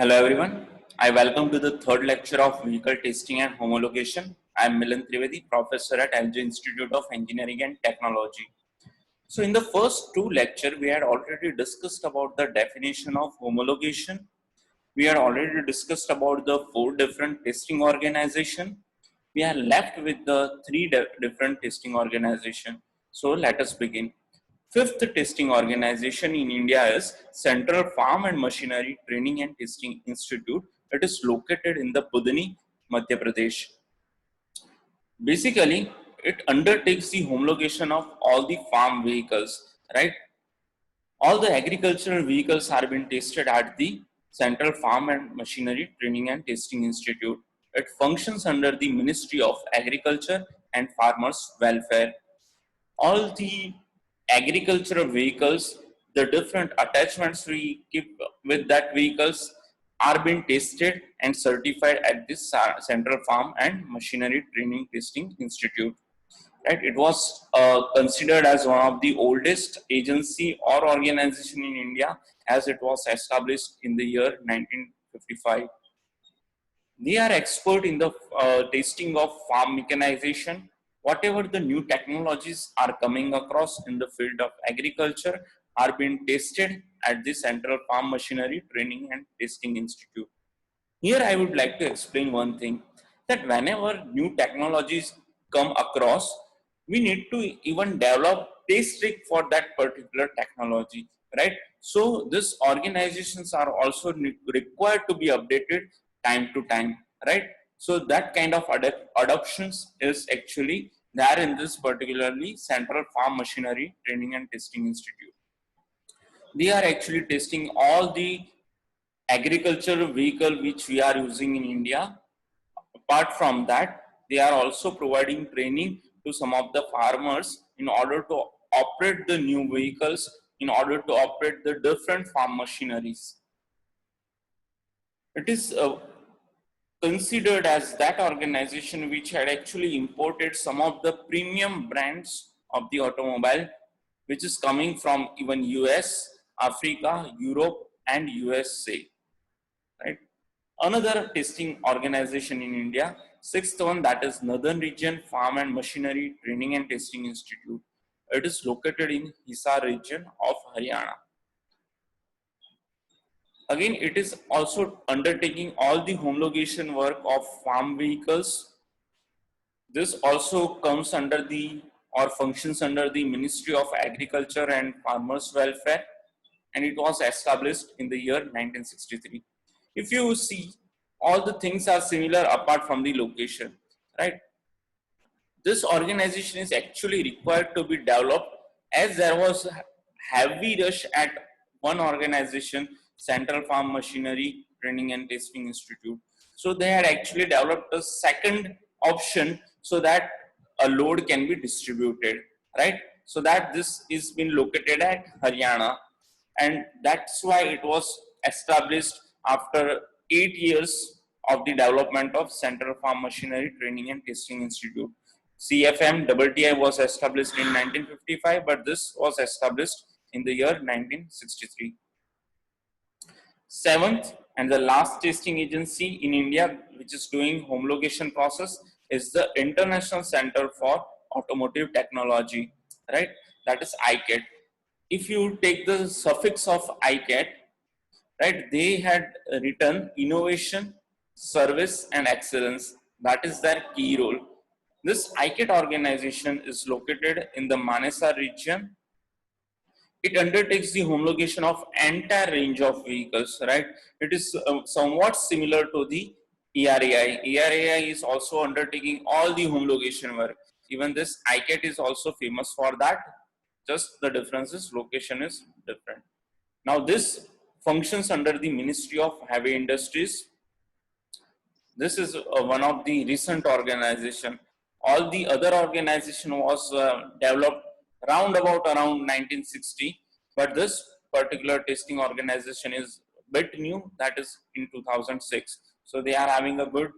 Hello everyone. I welcome to the third lecture of Vehicle Testing and Homologation. I am Milan Trivedi, Professor at LJIET Institute of Engineering and Technology. So in the first two lectures, we had already discussed about the definition of homologation. We had already discussed about the four different testing organizations. We are left with the three different testing organizations. So let us begin. Fifth testing organization in India is Central Farm and Machinery Training and Testing Institute. It is located in the Budni, Madhya Pradesh. Basically, it undertakes the homologation of all the farm vehicles, right? All the agricultural vehicles are being tested at the Central Farm and Machinery Training and Testing Institute. It functions under the Ministry of Agriculture and Farmers Welfare. All the agricultural vehicles, the different attachments we keep with that vehicles are being tested and certified at this Central Farm and Machinery Training Testing Institute. Right? It was considered as one of the oldest agency or organization in India, as it was established in the year 1955. They are expert in the testing of farm mechanization. Whatever the new technologies are coming across in the field of agriculture are being tested at the Central Farm Machinery Training and Testing Institute. Here I would like to explain one thing, that whenever new technologies come across, we need to even develop test rig for that particular technology, right? So these organizations are also required to be updated time to time, right? So that kind of adoptions is actually there in this particularly Central Farm Machinery Training and Testing Institute. They are actually testing all the agricultural vehicle which we are using in India. Apart from that, they are also providing training to some of the farmers in order to operate the new vehicles, in order to operate the different farm machineries. It is considered as that organization which had actually imported some of the premium brands of the automobile, which is coming from even US, Africa, Europe, and USA. Right? Another testing organization in India, sixth one, that is Northern Region Farm and Machinery Training and Testing Institute. It is located in Hisar region of Haryana. Again, it is also undertaking all the homologation work of farm vehicles. This also comes under the or functions under the Ministry of Agriculture and Farmers Welfare, and it was established in the year 1963. If you see, all the things are similar apart from the location, right? This organization is actually required to be developed, as there was heavy rush at one organization, Central Farm Machinery Training and Testing Institute. So they had actually developed a second option so that a load can be distributed, right? So that this is been located at Haryana, and that's why it was established after 8 years of the development of Central Farm Machinery Training and Testing Institute. CFMTTI was established in 1955, but this was established in the year 1963. Seventh and the last testing agency in India which is doing homologation process is the International Center for Automotive Technology, right? That is ICAT. If you take the suffix of ICAT, right, they had written innovation, service, and excellence. That is their key role. This ICAT organization is located in the Manesar region. It undertakes the homologation of entire range of vehicles, right? It is somewhat similar to the ERAI. ERAI is also undertaking all the homologation work. Even this ICAT is also famous for that. Just the difference is location is different. Now this functions under the Ministry of Heavy Industries. This is one of the recent organization. All the other organization was developed around 1960, but this particular testing organization is bit new, that is in 2006. So they are having a good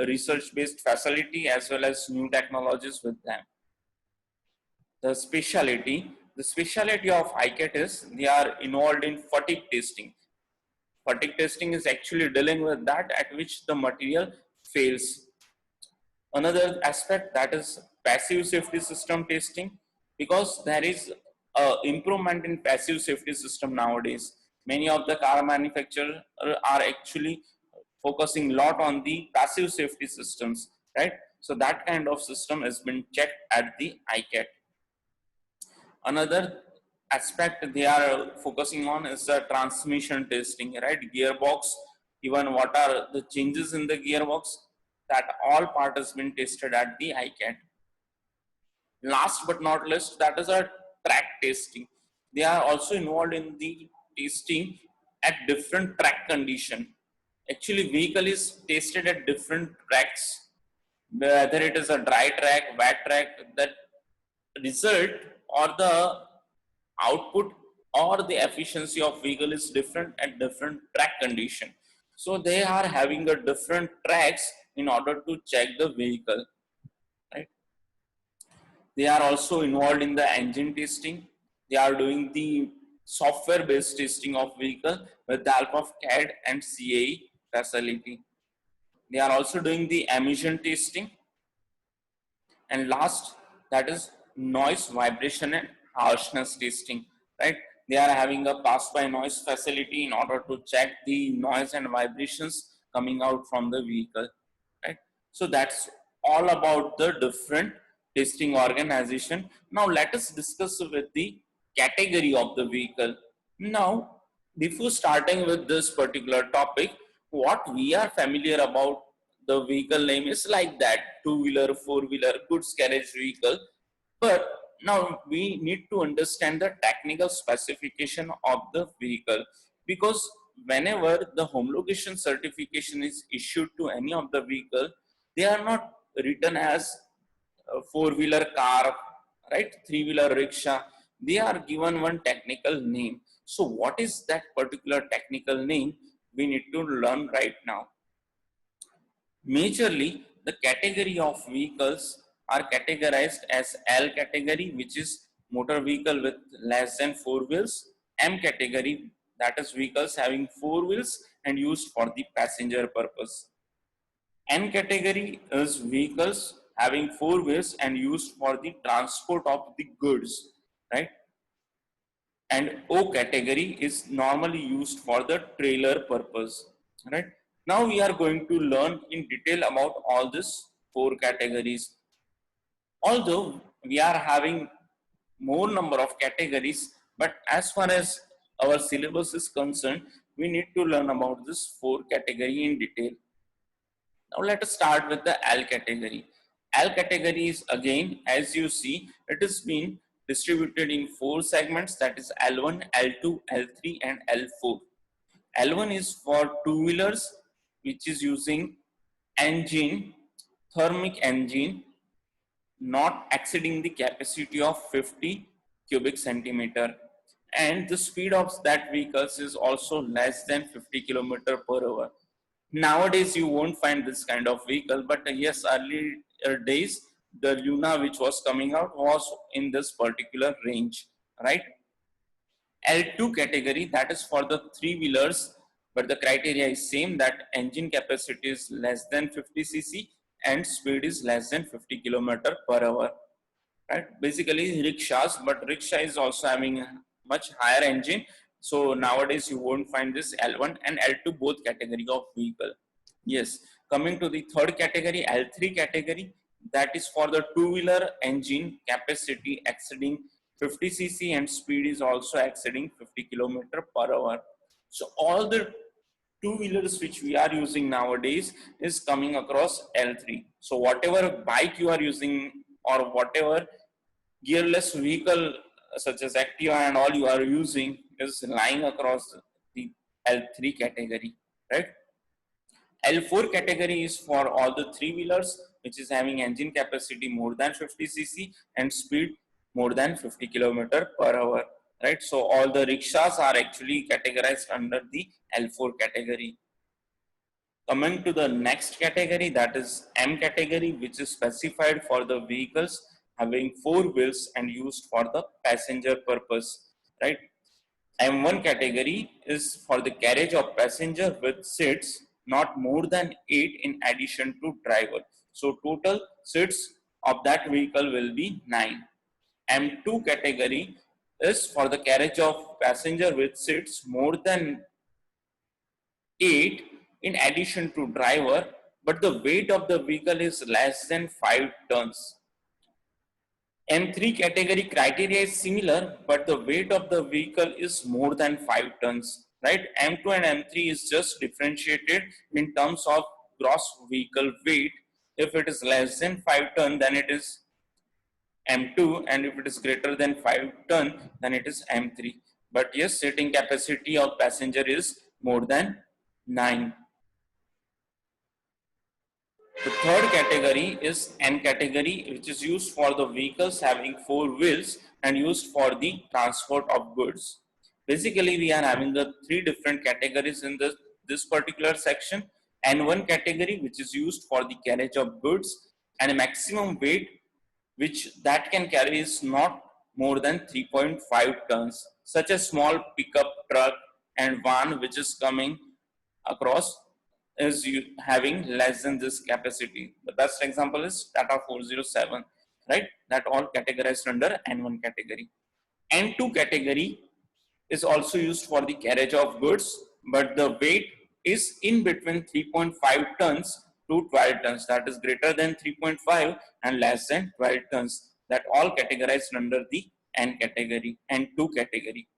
research based facility as well as new technologies with them. The specialty of ICAT is they are involved in fatigue testing. fatigue testing is actually dealing with that at which the material fails. Another aspect, that is passive safety system testing, because there is a improvement in passive safety system nowadays. Many of the car manufacturers are actually focusing a lot on the passive safety systems, right? So that kind of system has been checked at the ICAT. Another aspect they are focusing on is the transmission testing, right? Gearbox, even what are the changes in the gearbox, that all part has been tested at the ICAT. Last but not least, that is a track testing. They are also involved in the testing at different track condition. Actually, vehicle is tested at different tracks, whether it is a dry track, wet track. That result or the output or the efficiency of vehicle is different at different track condition. So they are having a different tracks in order to check the vehicle, right? They are also involved in the engine testing. They are doing the software based testing of vehicle with the help of CAD and CAE facility. They are also doing the emission testing. And last, that is noise, vibration and harshness testing, right? They are having a pass by noise facility in order to check the noise and vibrations coming out from the vehicle, right? So that's all about the different testing organization. Now let us discuss with the category of the vehicle. Now, before starting with this particular topic, what we are familiar about the vehicle name is like that: two-wheeler, four-wheeler, goods carriage vehicle. But now we need to understand the technical specification of the vehicle, because whenever the homologation certification is issued to any of the vehicle, they are not written as a four-wheeler car, right? Three-wheeler rickshaw. They are given one technical name. So what is that particular technical name? We need to learn right now. Majorly, the category of vehicles are categorized as L category, which is motor vehicle with less than four wheels; M category, that is vehicles having four wheels and used for the passenger purpose; N category is vehicles having four wheels and used for the transport of the goods, right? And O category is normally used for the trailer purpose, right? Now we are going to learn in detail about all these four categories. Although we are having more number of categories, but as far as our syllabus is concerned, we need to learn about this four category in detail. Now let us start with the L category. L category is, again, as you see, it is being distributed in four segments, that is L1, L2, L3 and L4. L1 is for two-wheelers, which is using engine, thermic engine, not exceeding the capacity of 50 cubic centimeter. And the speed of that vehicles is also less than 50 kilometer per hour. Nowadays, you won't find this kind of vehicle, but yes, earlier days, the Luna which was coming out was in this particular range, right? L2 category, that is for the three-wheelers, but the criteria is same, that engine capacity is less than 50 cc and speed is less than 50 kilometer per hour, right? Basically rickshaws, but rickshaw is also having a much higher engine. So nowadays you won't find this L1 and L2 both category of vehicle. Yes, coming to the third category, L3 category, that is for the two-wheeler engine capacity exceeding 50 cc and speed is also exceeding 50 kilometer per hour. So all the two-wheelers which we are using nowadays is coming across L3. So whatever bike you are using or whatever gearless vehicle such as Activa and all you are using is lying across the L3 category, right? L4 category is for all the three-wheelers which is having engine capacity more than 50 cc and speed more than 50 kilometer per hour, right? So all the rickshaws are actually categorized under the L4 category. Coming to the next category, that is M category, which is specified for the vehicles having four wheels and used for the passenger purpose, right? M1 category is for the carriage of passenger with seats not more than 8 in addition to driver. So total seats of that vehicle will be 9. M2 category is for the carriage of passenger with seats more than 8 in addition to driver, but the weight of the vehicle is less than 5 tons. M3 category criteria is similar, but the weight of the vehicle is more than 5 tons, right? M2 and M3 is just differentiated in terms of gross vehicle weight. If it is less than 5 ton, then it is M2, and if it is greater than 5 ton, then it is M3. But yes, seating capacity of passenger is more than 9. The third category is N category, which is used for the vehicles having 4 wheels and used for the transport of goods. Basically, we are having the 3 different categories in this particular section. N1 category, which is used for the carriage of goods, and a maximum weight which that can carry is not more than 3.5 tons. Such a small pickup truck and van which is coming across is having less than this capacity. The best example is Tata 407, right? That all categorized under N1 category. N2 category is also used for the carriage of goods, but the weight is in between 3.5 tons to 12 tons. That is greater than 3.5 and less than 12 tons. That all categorized under the N category, N2 category.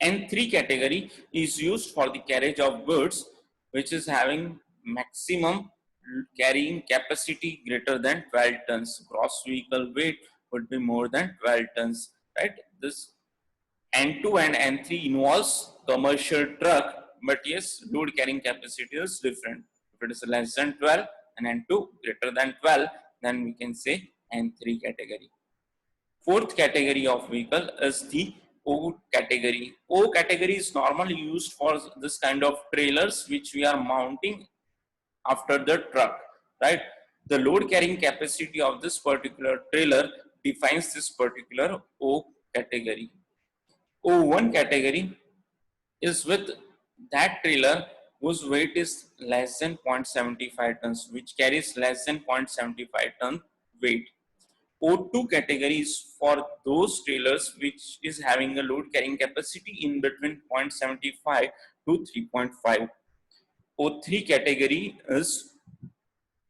N3 category is used for the carriage of goods, which is having maximum carrying capacity greater than 12 tons. Gross vehicle weight would be more than 12 tons, right? This N2 and N3 involves commercial truck, but yes, load carrying capacity is different. If it is less than 12 and N2 greater than 12, then we can say N3 category. Fourth category of vehicle is the O category. O category is normally used for this kind of trailers which we are mounting after the truck, right? The load carrying capacity of this particular trailer defines this particular O category. O1 category is with that trailer whose weight is less than 0.75 tons, which carries less than 0.75 ton weight. O2 category is for those trailers which is having a load carrying capacity in between 0.75 to 3.5. O3 category is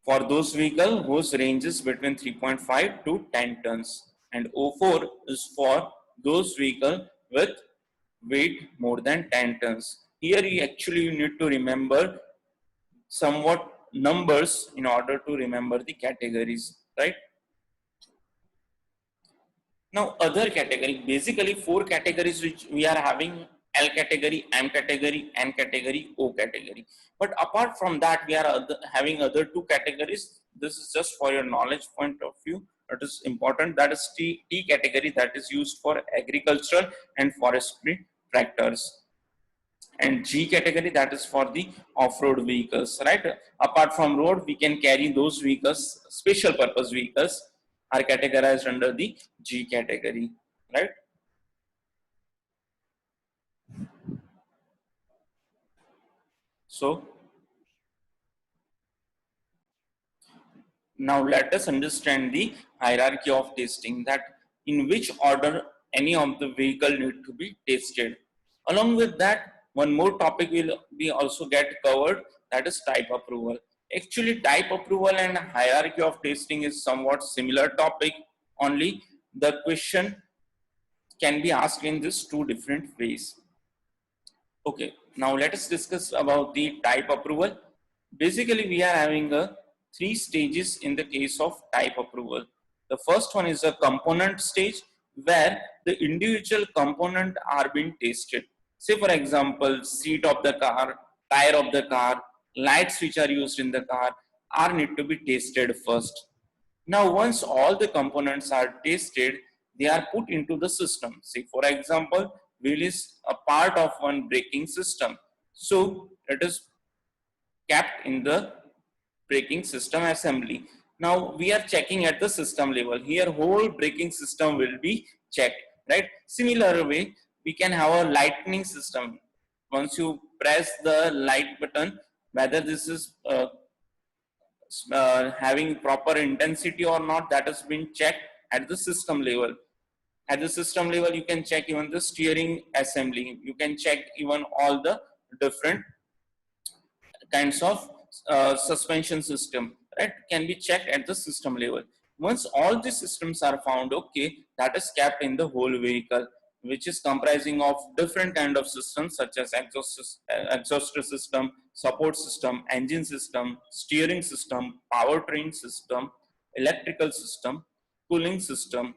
for those vehicles whose range is between 3.5 to 10 tons. And O4 is for those vehicles with weight more than 10 tons. Here you need to remember somewhat numbers in order to remember the categories, right? Now other category, basically 4 categories which we are having: L category, M category, N category, O category. But apart from that, we are having other 2 categories. This is just for your knowledge point of view. It is important. That is T category, that is used for agricultural and forestry tractors. And G category, that is for the off-road vehicles, right? Apart from road, we can carry those vehicles, special purpose vehicles are categorized under the G category, right? So now let us understand the hierarchy of testing, that in which order any of the vehicle need to be tested. Along with that, one more topic will be also get covered, that is type approval. Actually, type approval and hierarchy of testing is somewhat similar topic, only the question can be asked in these 2 different ways. Okay, now let us discuss about the type approval. Basically, we are having a 3 stages in the case of type approval. The first one is a component stage where the individual component are being tested. Say for example, seat of the car, tire of the car, lights which are used in the car are need to be tested first. Now, once all the components are tested, they are put into the system. Say, for example, wheel is a part of one braking system. So, it is kept in the braking system assembly. Now, we are checking at the system level. Here, whole braking system will be checked, right? Similar way, We can have a lightning system. Once you press the light button, whether this is having proper intensity or not, that has been checked at the system level. At the system level, you can check even the steering assembly, you can check even all the different kinds of suspension system, right, can be checked at the system level. Once all the systems are found okay, that is kept in the whole vehicle, which is comprising of different kind of systems such as exhaust system, support system, engine system, steering system, powertrain system, electrical system, cooling system,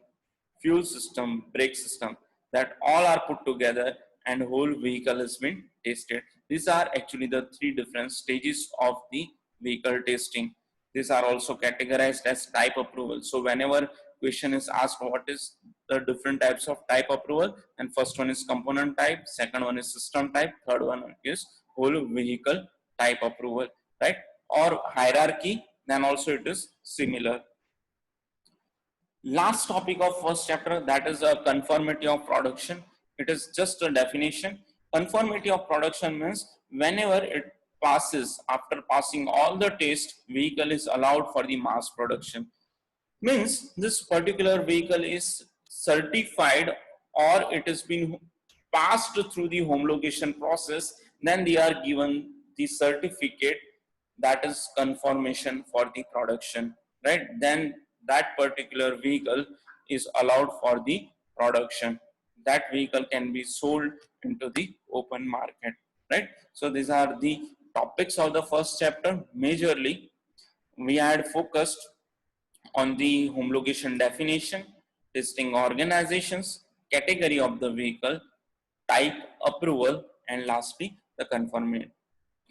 fuel system, brake system, that all are put together and whole vehicle has been tested. These are actually the three different stages of the vehicle testing. These are also categorized as type approval. So whenever question is asked what is the different types of type approval, and first one is component type, second one is system type, third one is whole vehicle type approval, right? Or hierarchy, then also it is similar. Last topic of first chapter, that is a conformity of production. It is just a definition. Conformity of production means whenever it passes, after passing all the tests, vehicle is allowed for the mass production. Means this particular vehicle is certified or it has been passed through the homologation process, then they are given the certificate, that is confirmation for the production, right? Then that particular vehicle is allowed for the production. That vehicle can be sold into the open market, right? So these are the topics of the first chapter. Majorly we had focused on the homologation definition, testing organizations, category of the vehicle, type approval, and lastly the conformity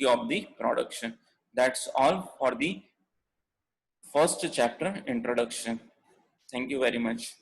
of the production. That's all for the first chapter introduction. Thank you very much.